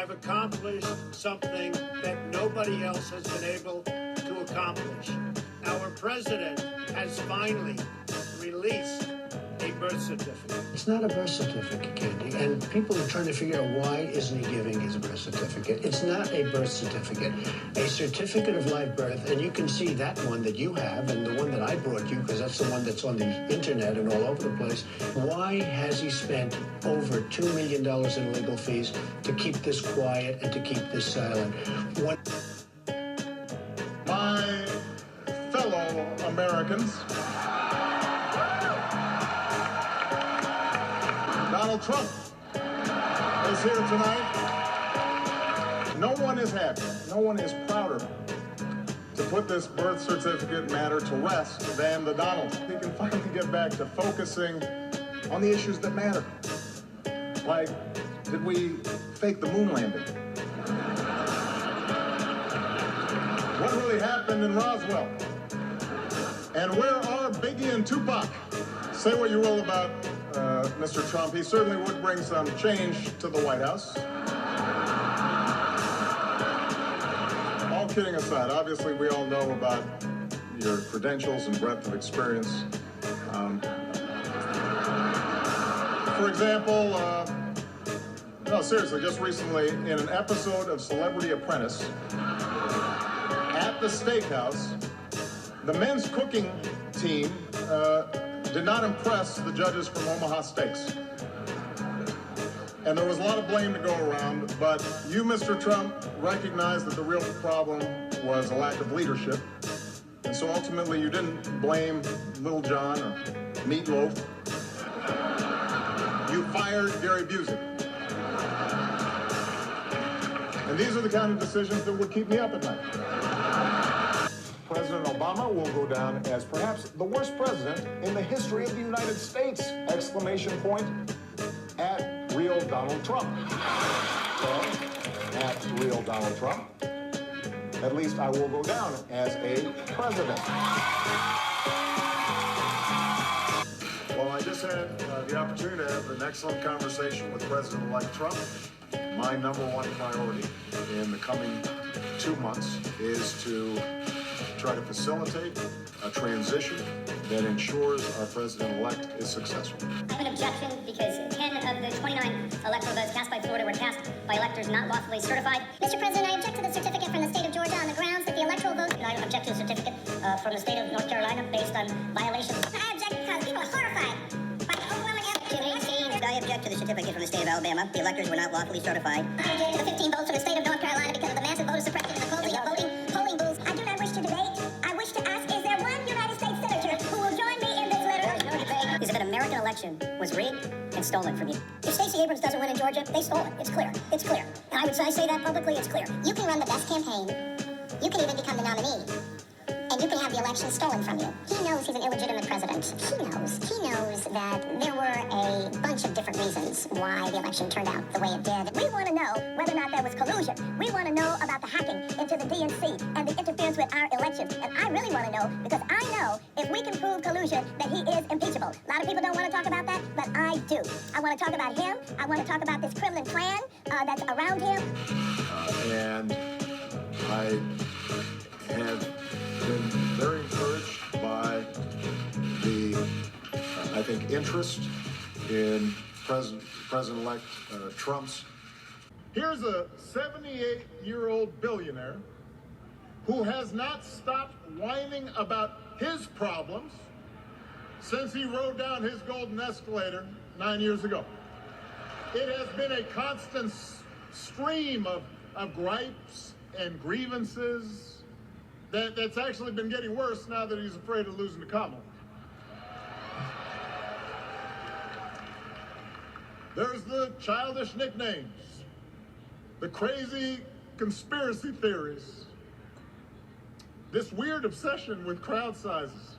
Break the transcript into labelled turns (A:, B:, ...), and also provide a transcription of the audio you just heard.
A: I've accomplished something that nobody else has been able to accomplish. Our president has finally released a birth certificate.
B: It's not a birth certificate, Candy, and people are trying to figure out why isn't he giving his birth certificate. It's not a birth certificate. A certificate of live birth, and you can see that one that you have and the one that I brought you, because that's the one that's on the internet and all over the place. Why has he spent over $2 million in legal fees to keep this quiet and to keep this silent?
C: My fellow Americans, Donald Trump is here tonight. No one is happier, no one is prouder to put this birth certificate matter to rest than the Donald. He can finally get back to focusing on the issues that matter. Like, did we fake the moon landing? What really happened in Roswell? And where are Biggie and Tupac? Say what you will about Mr. Trump, he certainly would bring some change to the White House. All kidding aside, obviously we all know about your credentials and breadth of experience. For example, no, seriously, just recently in an episode of Celebrity Apprentice, at the steakhouse, the men's cooking team did not impress the judges from Omaha Steaks. And there was a lot of blame to go around, but you, Mr. Trump, recognized that the real problem was a lack of leadership. And so ultimately you didn't blame Little John or Meatloaf. You fired Gary Busey. And these are the kind of decisions that would keep me up at night. President Obama will go down as perhaps the worst president in the history of the United States! Exclamation point at real Donald Trump. So, at real Donald Trump, at least I will go down as a president. Well, I just had the opportunity to have an excellent conversation with President-elect Trump. My number one priority in the coming 2 months is to try to facilitate a transition that ensures our president-elect is successful.
D: I have an objection because 10 of the 29 electoral votes cast by Florida were cast by electors not lawfully certified. Mr. President, I object to the certificate from the state of Georgia on the grounds that the electoral vote... And I object to the certificate from the state of North Carolina based on violations. I object because people are horrified by the overwhelming evidence. I object to the certificate from the state of Alabama. The electors were not lawfully certified. I object to the 15 votes from the state of North Carolina because of the massive voter suppression and the closing of polling booths. I do not wish to debate. I wish to ask, is there one United States senator who will join me in this letter? There is no debate. Is if an American election was rigged and stolen from you. If Stacey Abrams doesn't win in Georgia, they stole it. It's clear. It's clear. And I say that publicly, it's clear. You can run the best campaign. You can even become the nominee. And you can have the election stolen from you. He knows he's an illegitimate president. He knows that there were a bunch of different reasons why the election turned out the way it did. We want to know whether or not there was collusion. We want to know about the hacking into the DNC and the interference with our elections. And I really want to know, because I know if we can prove collusion, that he is impeachable. A lot of people don't want to talk about that, but I do. I want to talk about him. I want to talk about this Kremlin plan that's around him.
C: And I have been very encouraged by the, I think, interest in President-elect Trump's. Here's a 78-year-old billionaire who has not stopped whining about his problems since he rode down his golden escalator 9 years ago. It has been a constant stream of gripes and grievances that's actually been getting worse now that he's afraid of losing to Kamala. There's the childish nicknames, the crazy conspiracy theories, this weird obsession with crowd sizes.